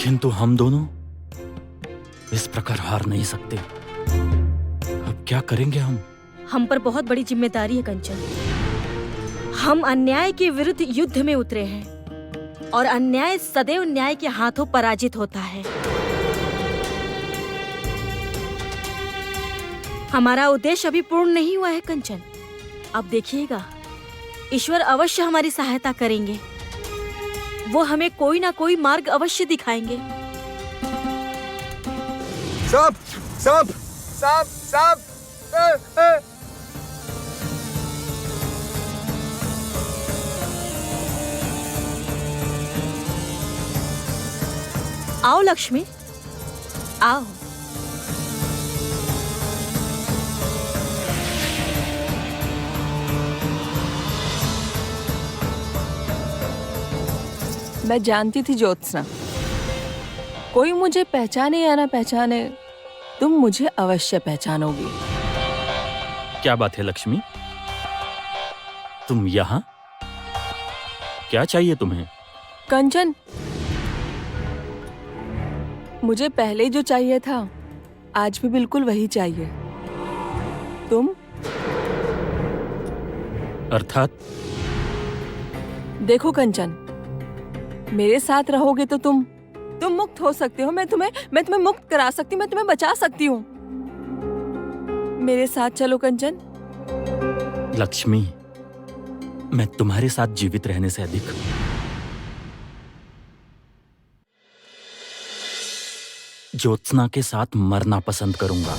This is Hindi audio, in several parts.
किंतु हम दोनों इस प्रकार हार नहीं सकते। अब क्या करेंगे हम? हम पर बहुत बड़ी जिम्मेदारी है कंचन। हम अन्याय के विरुद्ध युद्ध में उतरे हैं और अन्याय सदैव न्याय के हाथों पराजित होता है। हमारा उद्देश्य अभी पूर्ण नहीं हुआ है कंचन। अब देखिएगा, ईश्वर अवश्य हमारी सहायता करेंगे। वो हमें कोई ना कोई मार्ग अवश्य दिखाएंगे। सांप सांप सांप सांप आओ लक्ष्मी, आओ। मैं जानती थी ज्योत्सना, कोई मुझे पहचाने या ना पहचाने, तुम मुझे अवश्य पहचानोगी। क्या बात है लक्ष्मी, तुम यहाँ? क्या चाहिए तुम्हें? कंचन, मुझे पहले जो चाहिए था आज भी बिल्कुल वही चाहिए। तुम? अर्थात? देखो कंचन, मेरे साथ रहोगे तो तुम मुक्त हो सकते हो। मैं तुम्हें मुक्त करा सकती हूँ, मैं तुम्हें बचा सकती हूँ। मेरे साथ चलो कंचन। लक्ष्मी, मैं तुम्हारे साथ जीवित रहने से अधिक ज्योत्सना के साथ मरना पसंद करूंगा।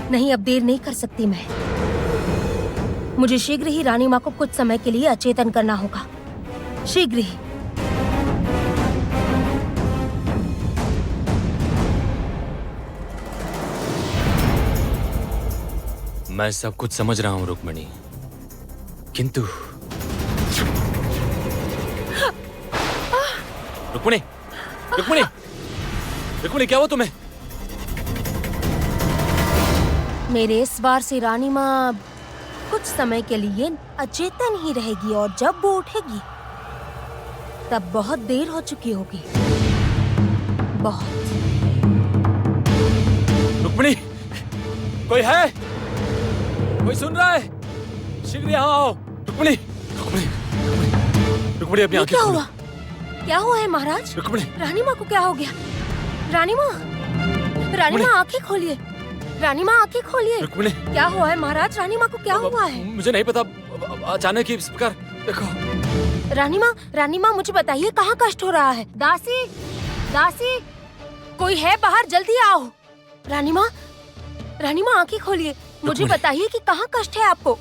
नहीं, अब देर नहीं कर सकती मैं। मुझे शीघ्र ही रानी माँ को कुछ समय के लिए अचेतन करना होगा, शीघ्र ही। मैं सब कुछ समझ रहा हूँ रुक्मिणी, किंतु रुक्मिणी, रुक्मिणी, रुक्मिणी, क्या हुआ तुम्हें? मेरे इस बार से रानी माँ कुछ समय के लिए अचेतन ही रहेगी और जब वो उठेगी तब बहुत देर हो चुकी होगी, बहुत। रुक्मिणी, कोई है? कोई सुन रहा है? शीघ्र यहाँ आओ। रुक्मिणी, रुक्मिणी, रुक्मिणी, अपनी आंखें क्या खोलो। हुआ? क्या हुआ है महाराज? रुक्मिणी, रानी माँ को क्या हो गया? रानी माँ, आंखें खोलिए। रानी माँ, आंखें खोलिए। रुक्मिणी, क्या हुआ है महाराज? रानी माँ को क्या हुआ है? मुझे नहीं पता, अचानक ही इस प्रकार। देखो रानी माँ मुझे बताइए, कहाँ कष्ट हो रहा है? दासी, दासी, कोई है बाहर? जल्दी आओ। रानी माँ, आंखें खोलिए। मुझे बताइए कि कहाँ कष्ट है आपको।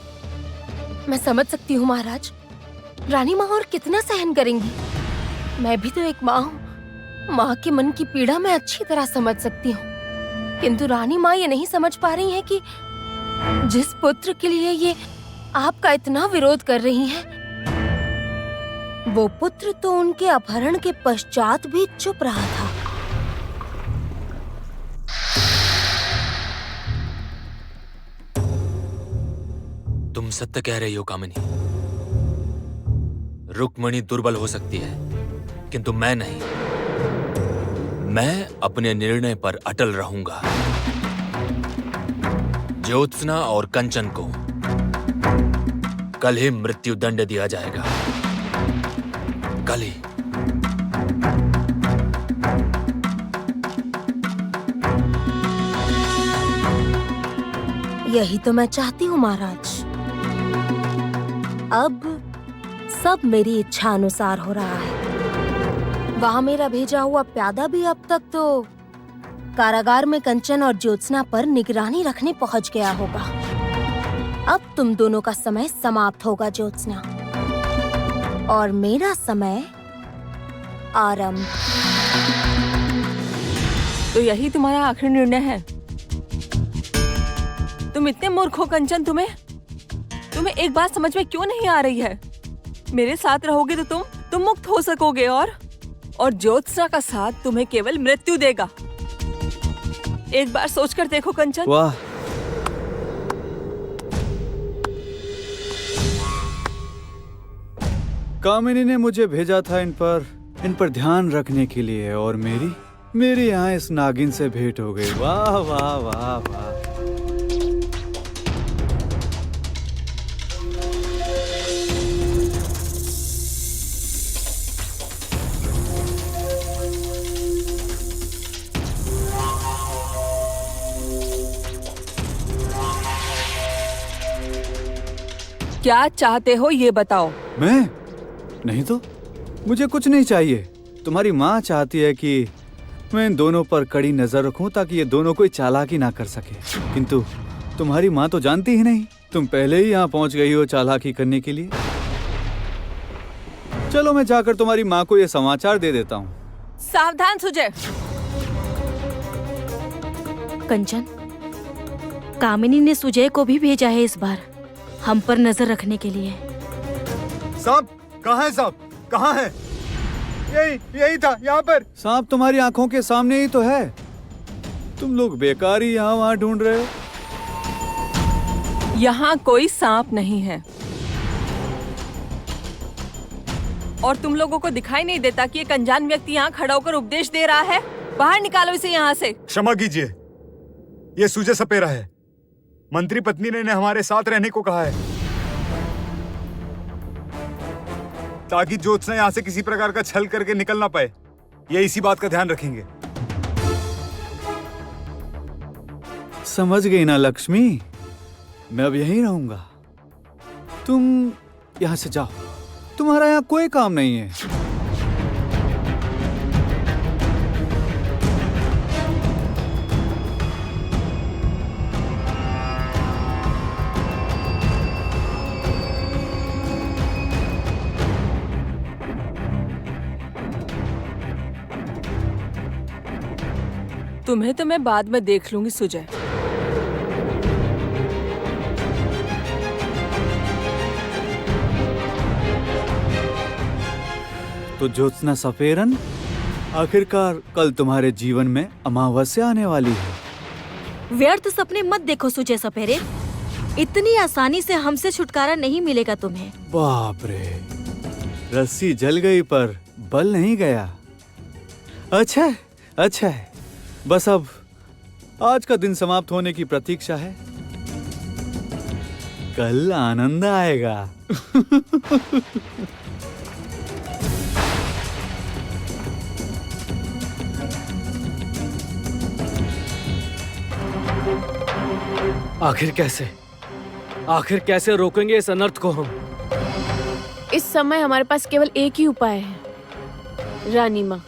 मैं समझ सकती हूँ महाराज, रानी माँ और कितना सहन करेंगी। मैं भी तो एक माँ हूँ। माँ के मन की पीड़ा मैं अच्छी तरह समझ सकती हूँ, किंतु रानी माँ ये नहीं समझ पा रही है कि जिस पुत्र के लिए ये आपका इतना विरोध कर रही हैं, वो पुत्र तो उनके अपहरण के पश्चात भी चुप रहा था। तुम सत्य कह रही हो कामिनी। रुक्मिणी दुर्बल हो सकती है, किंतु मैं नहीं। मैं अपने निर्णय पर अटल रहूंगा। ज्योत्सना और कंचन को कल ही मृत्यु दंड दिया जाएगा, कल ही। यही तो मैं चाहती हूँ महाराज। अब सब मेरी इच्छा अनुसार हो रहा है। वहाँ मेरा भेजा हुआ प्यादा भी अब तक तो कारागार में कंचन और ज्योत्सना पर निगरानी रखने पहुँच गया होगा। अब तुम दोनों का समय समाप्त होगा ज्योत्सना, और मेरा समय आरंभ। तो यही तुम्हारा आखिरी निर्णय है? तुम इतने मूर्ख हो कंचन, तुम्हें एक बात समझ में क्यों नहीं आ रही है? मेरे साथ रहोगे तो तुम मुक्त हो सकोगे, और और ज्योत्सना का साथ तुम्हें केवल मृत्यु देगा। एक बार सोचकर देखो कंचन। वाह, कामिनी ने मुझे भेजा था इन पर ध्यान रखने के लिए, और मेरी यहाँ इस नागिन से भेंट हो गई। वाह वाह वाह वाह। क्या चाहते हो ये बताओ। मैं नहीं तो मुझे कुछ नहीं चाहिए। तुम्हारी माँ चाहती है कि मैं इन दोनों पर कड़ी नजर रखूं ताकि ये दोनों कोई चालाकी ना कर सके, किंतु तुम्हारी माँ तो जानती ही नहीं। तुम पहले ही यहाँ पहुँच गई हो चालाकी करने के लिए। चलो मैं जाकर तुम्हारी माँ को ये समाचार दे देता हूँ। सावधान सुजय। कंचन, कामिनी ने सुजय को भी भेजा है इस बार हम पर नजर रखने के लिए। सांप कहाँ है? सांप कहाँ है? यही था, यहाँ पर। सांप तुम्हारी आंखों के सामने ही तो है। तुम लोग बेकार ही यहाँ वहाँ ढूंढ रहे हो। यहाँ कोई सांप नहीं है, और तुम लोगों को दिखाई नहीं देता कि एक अनजान व्यक्ति यहाँ खड़ा होकर उपदेश दे रहा है? बाहर निकालो इसे यहाँ से। क्षमा कीजिए, ये सुजय सपेरा है। मंत्री पत्नी ने हमारे साथ रहने को कहा है ताकि ज्योत्सना यहाँ से किसी प्रकार का छल करके निकल ना पाए। ये इसी बात का ध्यान रखेंगे। समझ गई ना लक्ष्मी, मैं अब यहीं रहूंगा। तुम यहाँ से जाओ, तुम्हारा यहाँ कोई काम नहीं है। तुम्हें तो मैं बाद में देख लूंगी सुजय। तो ज्योत्सना सपेरन, आखिरकार कल तुम्हारे जीवन में अमावस्या आने वाली है। व्यर्थ सपने मत देखो सुजय सपेरे, इतनी आसानी से हमसे छुटकारा नहीं मिलेगा तुम्हें। बाप रे, रस्सी जल गई पर बल नहीं गया। अच्छा है, बस अब आज का दिन समाप्त होने की प्रतीक्षा है। कल आनंद आएगा। आखिर कैसे रोकेंगे इस अनर्थ को हम? इस समय हमारे पास केवल एक ही उपाय है, रानी माँ।